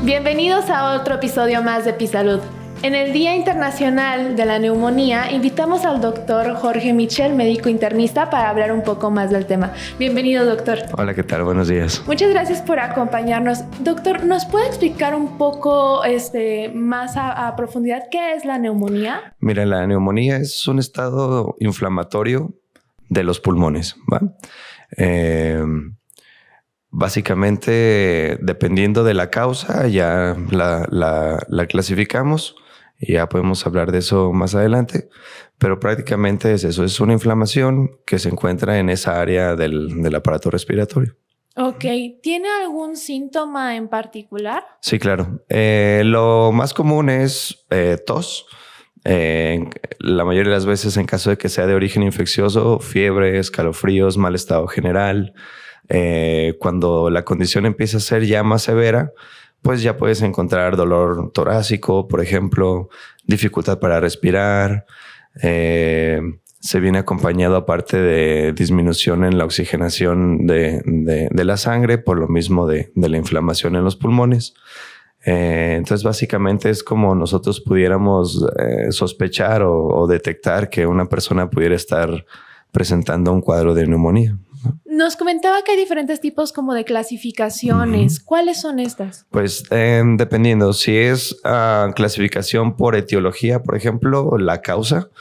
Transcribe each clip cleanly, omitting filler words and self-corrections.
Bienvenidos a otro episodio más de Episalud. En el Día Internacional de la Neumonía, invitamos al doctor Jorge Michel, médico internista, para hablar un poco más del tema. Bienvenido, doctor. Hola, ¿qué tal? Buenos días. Muchas gracias por acompañarnos. Doctor, ¿nos puede explicar un poco más a profundidad qué es la neumonía? Mira, la neumonía es un estado inflamatorio de los pulmones, ¿va? Básicamente, dependiendo de la causa, ya la clasificamos y ya podemos hablar de eso más adelante. Pero prácticamente es eso, es una inflamación que se encuentra en esa área del aparato respiratorio. Ok. ¿Tiene algún síntoma en particular? Sí, claro. Lo más común es tos. La mayoría de las veces, en caso de que sea de origen infeccioso, fiebre, escalofríos, mal estado general. Cuando la condición empieza a ser ya más severa, pues ya puedes encontrar dolor torácico, por ejemplo, dificultad para respirar. Se viene acompañado aparte de disminución en la oxigenación de la sangre por lo mismo de la inflamación en los pulmones. Entonces básicamente es como nosotros pudiéramos sospechar o detectar que una persona pudiera estar presentando un cuadro de neumonía. Nos comentaba que hay diferentes tipos como de clasificaciones. ¿Cuáles son estas? Pues dependiendo, si es clasificación por etiología, por ejemplo, la causa,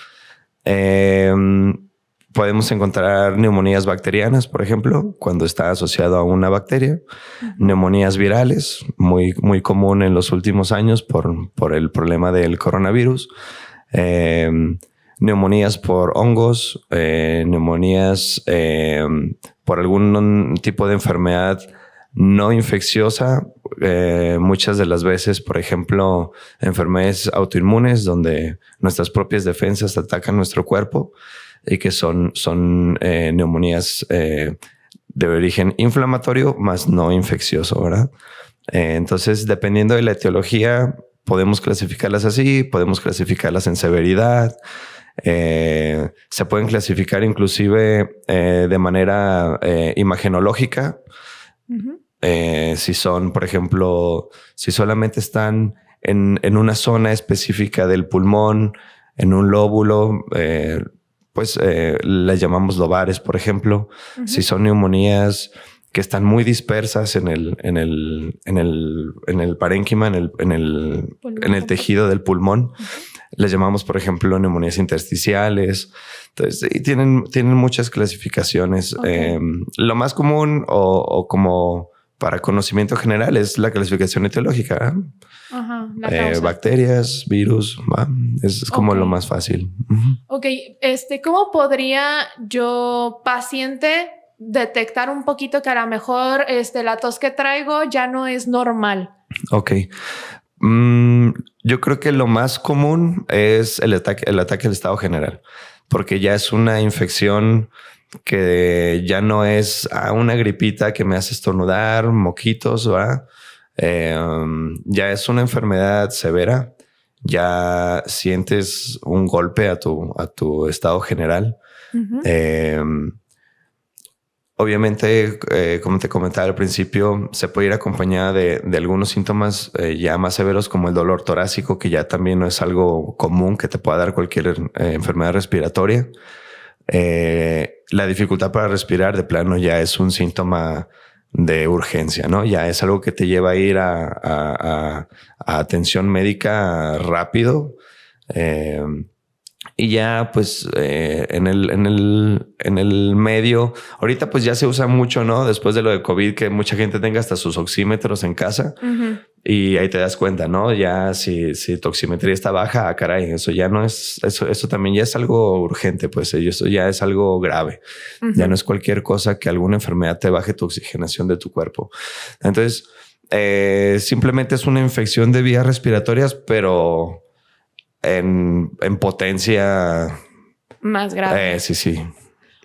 podemos encontrar neumonías bacterianas, por ejemplo, cuando está asociado a una bacteria. Neumonías virales, muy común en los últimos años por el problema del coronavirus. Neumonías por hongos, neumonías por algún tipo de enfermedad no infecciosa. Muchas de las veces, por ejemplo, enfermedades autoinmunes donde nuestras propias defensas atacan nuestro cuerpo y que son neumonías de origen inflamatorio más no infeccioso, ¿verdad? Entonces, dependiendo de la etiología, podemos clasificarlas así, podemos clasificarlas en severidad. Se pueden clasificar inclusive de manera imagenológica. Si son, por ejemplo, si solamente están en una zona específica del pulmón, en un lóbulo, pues las llamamos lobares, por ejemplo. Si son neumonías que están muy dispersas en el parénquima, en el tejido del pulmón. Les llamamos, por ejemplo, neumonías intersticiales. Entonces, y tienen muchas clasificaciones. Okay. Lo más común o como para conocimiento general es la clasificación etiológica. Ajá, la causa. Bacterias, virus, es como lo más fácil. Ok, ¿cómo podría yo, paciente, detectar un poquito que a lo mejor la tos que traigo ya no es normal? Ok. Yo creo que lo más común es el ataque del estado general, porque ya es una infección que ya no es una gripita que me hace estornudar, moquitos, ¿verdad? Ya es una enfermedad severa. Ya sientes un golpe a tu estado general. Obviamente, como te comentaba al principio, se puede ir acompañada de algunos síntomas ya más severos como el dolor torácico, que ya también no es algo común que te pueda dar cualquier enfermedad respiratoria. La dificultad para respirar de plano ya es un síntoma de urgencia, ¿no? Ya es algo que te lleva a ir a atención médica rápido. Y ya, pues, en el medio, ahorita pues ya se usa mucho, ¿no? Después de lo de COVID, que mucha gente tenga hasta sus oxímetros en casa y ahí te das cuenta, ¿no? Ya si tu oximetría está baja, caray, eso ya no es, eso también ya es algo urgente, pues eso ya es algo grave. Ya no es cualquier cosa que alguna enfermedad te baje tu oxigenación de tu cuerpo. Entonces, simplemente es una infección de vías respiratorias, pero en potencia más grave. Sí.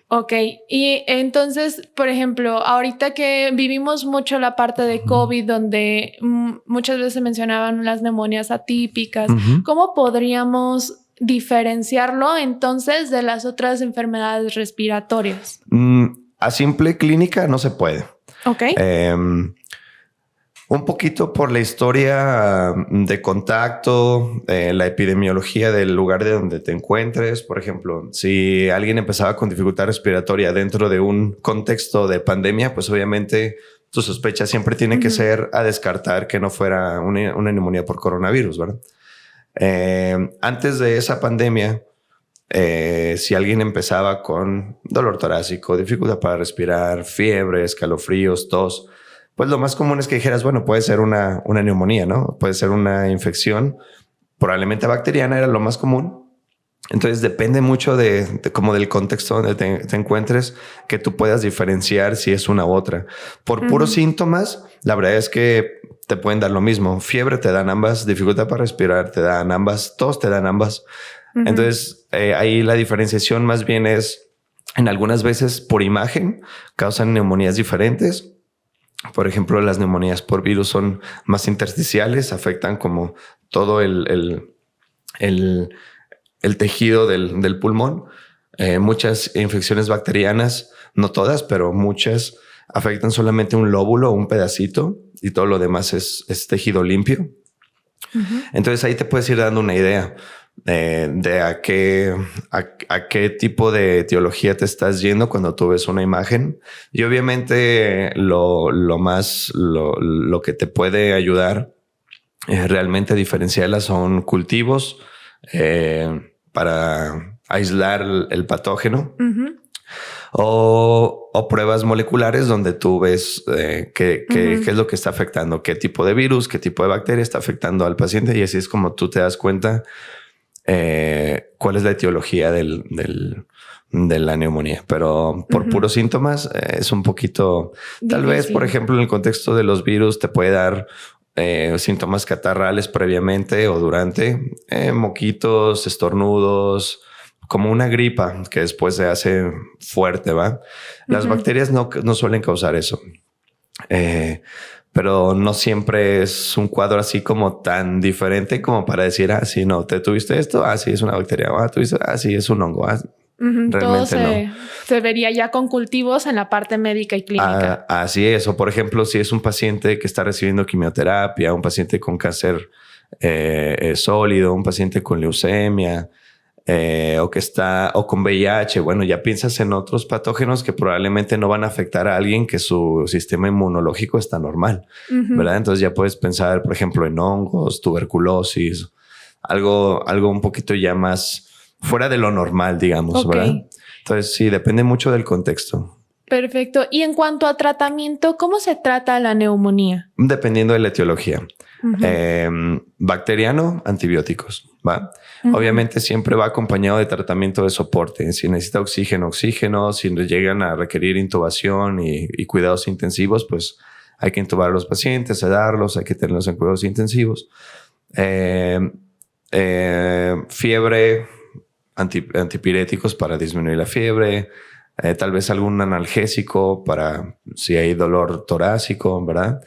Ok, y entonces, por ejemplo, ahorita que vivimos mucho la parte de COVID, donde muchas veces se mencionaban las neumonías atípicas, ¿cómo podríamos diferenciarlo entonces de las otras enfermedades respiratorias? A simple clínica no se puede. Ok. Un poquito por la historia de contacto, la epidemiología del lugar de donde te encuentres. Por ejemplo, si alguien empezaba con dificultad respiratoria dentro de un contexto de pandemia, pues obviamente tu sospecha siempre tiene que ser a descartar que no fuera una neumonía por coronavirus, ¿verdad? Antes de esa pandemia, si alguien empezaba con dolor torácico, dificultad para respirar, fiebre, escalofríos, tos, pues lo más común es que dijeras, bueno, puede ser una neumonía, ¿no? Puede ser una infección, probablemente bacteriana era lo más común. Entonces depende mucho de como del contexto donde te encuentres, que tú puedas diferenciar si es una u otra. Por puros síntomas, la verdad es que te pueden dar lo mismo. Fiebre te dan ambas, dificultad para respirar te dan ambas, tos te dan ambas. Entonces ahí la diferenciación más bien es, en algunas veces por imagen causan neumonías diferentes. Por ejemplo, las neumonías por virus son más intersticiales, afectan como todo el tejido del pulmón. Muchas infecciones bacterianas, no todas, pero muchas afectan solamente un lóbulo, un pedacito, y todo lo demás es tejido limpio. Entonces ahí te puedes ir dando una idea de a qué tipo de etiología te estás yendo cuando tú ves una imagen. Y obviamente lo que te puede ayudar realmente a diferenciarla son cultivos para aislar el patógeno. O pruebas moleculares donde tú ves qué es lo que está afectando, qué tipo de virus, qué tipo de bacteria está afectando al paciente, y así es como tú te das cuenta cuál es la etiología de la neumonía. Pero por puros síntomas es un poquito difícil. Tal vez, por ejemplo, en el contexto de los virus te puede dar síntomas catarrales previamente o durante, moquitos, estornudos, como una gripa que después se hace fuerte, ¿va? Las bacterias no suelen causar eso. Pero no siempre es un cuadro así como tan diferente como para decir, sí, no, ¿te tuviste esto? Sí, es una bacteria. ¿Tuviste? Sí, es un hongo. Realmente todo se vería ya con cultivos en la parte médica y clínica. Así es. O por ejemplo, si es un paciente que está recibiendo quimioterapia, un paciente con cáncer sólido, un paciente con leucemia, o con VIH, bueno, ya piensas en otros patógenos que probablemente no van a afectar a alguien que su sistema inmunológico está normal, ¿verdad? Entonces ya puedes pensar, por ejemplo, en hongos, tuberculosis, algo un poquito ya más fuera de lo normal, digamos, ¿verdad? Entonces sí, depende mucho del contexto. Perfecto. Y en cuanto a tratamiento, ¿cómo se trata la neumonía? Dependiendo de la etiología. Bacteriano, antibióticos, ¿va? Obviamente siempre va acompañado de tratamiento de soporte. Si necesita oxígeno, si llegan a requerir intubación y cuidados intensivos, pues hay que intubar a los pacientes, sedarlos, hay que tenerlos en cuidados intensivos. Fiebre, antipiréticos para disminuir la fiebre. Tal vez algún analgésico para si hay dolor torácico, ¿verdad?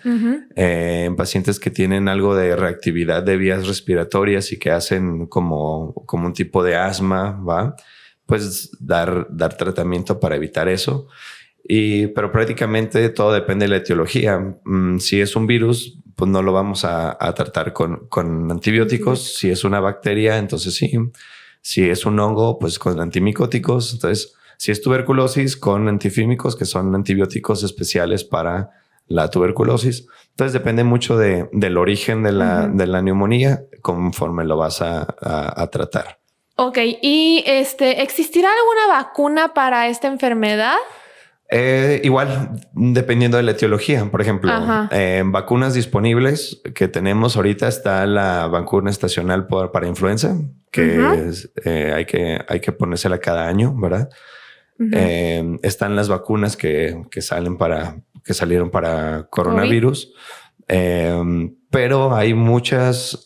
En pacientes que tienen algo de reactividad de vías respiratorias y que hacen como un tipo de asma, ¿va? Pues dar tratamiento para evitar eso. Pero prácticamente todo depende de la etiología. Si es un virus, pues no lo vamos a tratar con antibióticos. Si es una bacteria, entonces sí. Si es un hongo, pues con antimicóticos. Entonces, si es tuberculosis, con antifímicos, que son antibióticos especiales para la tuberculosis. Entonces depende mucho del origen de la neumonía conforme lo vas a tratar. Ok. ¿Y existirá alguna vacuna para esta enfermedad? Igual, dependiendo de la etiología. Por ejemplo, vacunas disponibles que tenemos ahorita está la vacuna estacional para influenza, que hay que ponérsela cada año, ¿verdad? Están las vacunas que salieron para coronavirus, pero hay muchas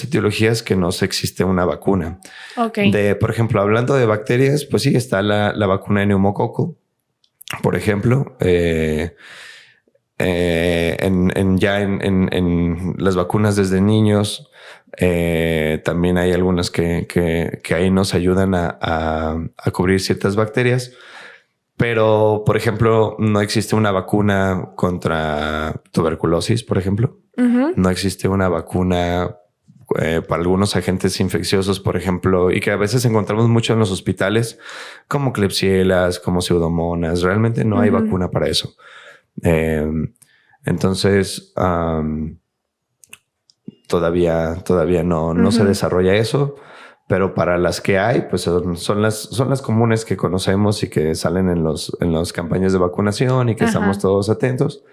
etiologías que no se existe una vacuna. Por ejemplo, hablando de bacterias, pues sí, está la vacuna de neumococo, por ejemplo. En las vacunas desde niños, también hay algunas que ahí nos ayudan a cubrir ciertas bacterias. Pero, por ejemplo, no existe una vacuna contra tuberculosis, por ejemplo. No existe una vacuna para algunos agentes infecciosos, por ejemplo, y que a veces encontramos mucho en los hospitales, como Klebsielas, como Pseudomonas. Realmente no hay vacuna para eso. Entonces, todavía no se desarrolla eso. Pero para las que hay, pues son las comunes que conocemos y que salen en las campañas de vacunación y que estamos todos atentos.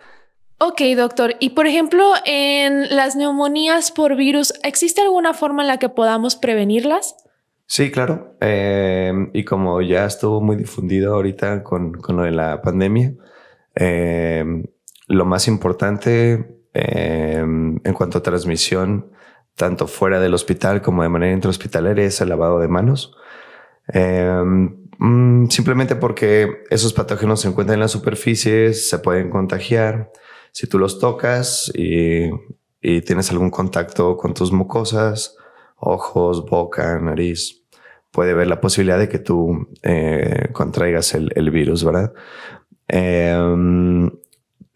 Ok, doctor. Y por ejemplo, en las neumonías por virus, ¿existe alguna forma en la que podamos prevenirlas? Sí, claro. Y como ya estuvo muy difundido ahorita con lo de la pandemia, lo más importante en cuanto a transmisión, tanto fuera del hospital como de manera intrahospitalaria, es el lavado de manos. Simplemente porque esos patógenos se encuentran en las superficies, se pueden contagiar. Si tú los tocas y tienes algún contacto con tus mucosas, ojos, boca, nariz, puede haber la posibilidad de que tú contraigas el virus, ¿verdad?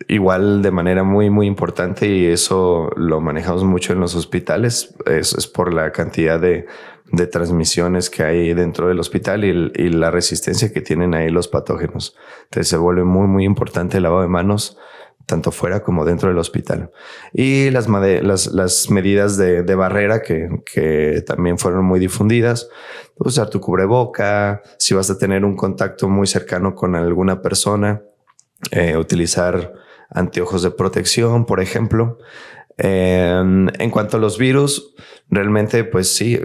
Igual de manera muy, muy importante, y eso lo manejamos mucho en los hospitales, es por la cantidad de transmisiones que hay dentro del hospital y la resistencia que tienen ahí los patógenos. Entonces se vuelve muy, muy importante el lavado de manos, tanto fuera como dentro del hospital. Y las medidas de barrera que también fueron muy difundidas: usar tu cubreboca, si vas a tener un contacto muy cercano con alguna persona, utilizar anteojos de protección, por ejemplo. En cuanto a los virus, realmente, pues sí,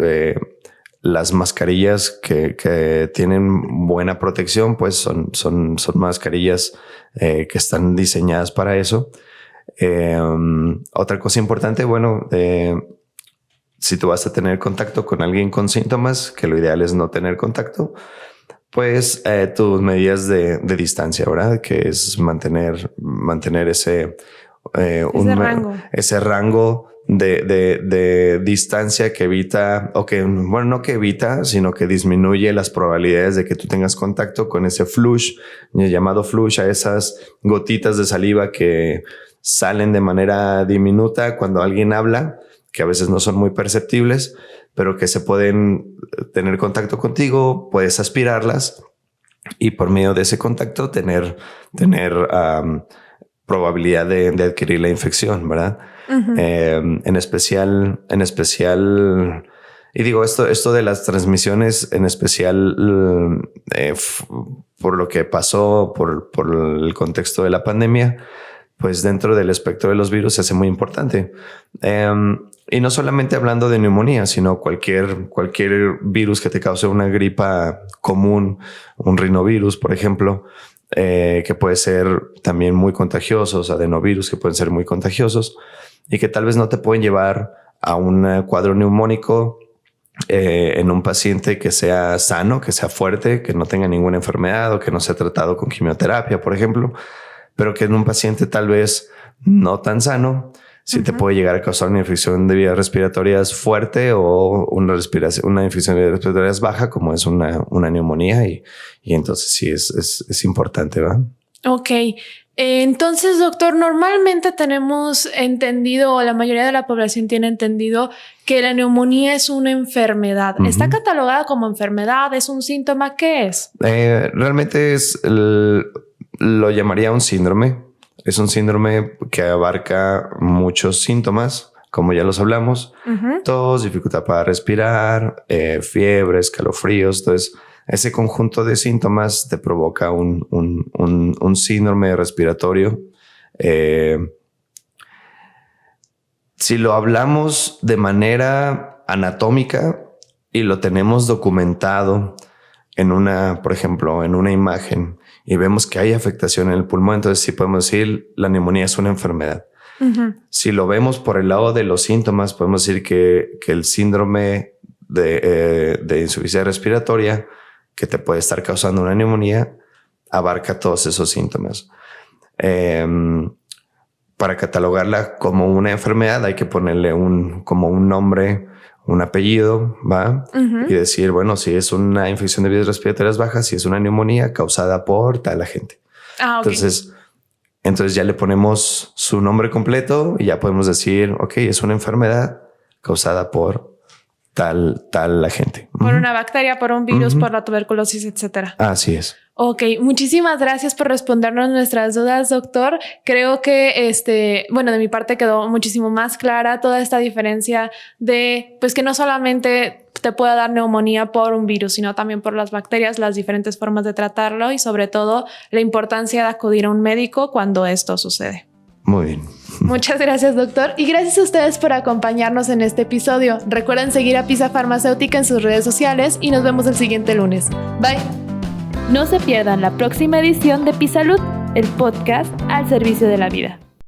las mascarillas que tienen buena protección, pues son mascarillas que están diseñadas para eso. Otra cosa importante, bueno, si tú vas a tener contacto con alguien con síntomas, que lo ideal es no tener contacto, pues tus medidas de distancia, ¿verdad? Que es mantener ese rango de distancia que evita, no que evita, sino que disminuye las probabilidades de que tú tengas contacto con ese flush, llamado flush, a esas gotitas de saliva que salen de manera diminuta cuando alguien habla, que a veces no son muy perceptibles, pero que se pueden tener contacto contigo, puedes aspirarlas y por medio de ese contacto tener probabilidad de adquirir la infección, ¿verdad? En especial, y digo esto de las transmisiones, en especial por lo que pasó, por el contexto de la pandemia, pues dentro del espectro de los virus se hace muy importante. Y no solamente hablando de neumonía, sino cualquier virus que te cause una gripa común, un rinovirus, por ejemplo, que puede ser también muy contagiosos, adenovirus que pueden ser muy contagiosos y que tal vez no te pueden llevar a un cuadro neumónico en un paciente que sea sano, que sea fuerte, que no tenga ninguna enfermedad o que no sea tratado con quimioterapia, por ejemplo, pero que en un paciente tal vez no tan sano sí te puede llegar a causar una infección de vías respiratorias fuerte o una infección de vías respiratorias baja, como es una neumonía, y entonces sí es importante, ¿verdad? Ok. Entonces, doctor, normalmente tenemos entendido, o la mayoría de la población tiene entendido, que la neumonía es una enfermedad. ¿Está catalogada como enfermedad? ¿Es un síntoma? ¿Qué es? Realmente lo llamaría un síndrome. Es un síndrome que abarca muchos síntomas, como ya los hablamos: tos, dificultad para respirar, fiebre, escalofríos. Entonces, ese conjunto de síntomas te provoca un síndrome respiratorio. Si lo hablamos de manera anatómica y lo tenemos documentado por ejemplo, en una imagen, y vemos que hay afectación en el pulmón, entonces sí podemos decir la neumonía es una enfermedad. Si lo vemos por el lado de los síntomas, podemos decir que el síndrome de insuficiencia respiratoria, que te puede estar causando una neumonía, abarca todos esos síntomas. para catalogarla como una enfermedad hay que ponerle como un nombre, un apellido, ¿va? Y decir, bueno, si es una infección de vías respiratorias bajas, si es una neumonía causada por tal agente. Okay. Entonces ya le ponemos su nombre completo y ya podemos decir, ok, es una enfermedad causada por tal agente. Por una bacteria, por un virus, por la tuberculosis, etcétera. Así es. Ok, muchísimas gracias por respondernos nuestras dudas, doctor. Creo que de mi parte quedó muchísimo más clara toda esta diferencia de, pues, que no solamente te puede dar neumonía por un virus, sino también por las bacterias, las diferentes formas de tratarlo y sobre todo la importancia de acudir a un médico cuando esto sucede. Muy bien. Muchas gracias, doctor. Y gracias a ustedes por acompañarnos en este episodio. Recuerden seguir a Pisa Farmacéutica en sus redes sociales y nos vemos el siguiente lunes. Bye. No se pierdan la próxima edición de Pisalud, el podcast al servicio de la vida.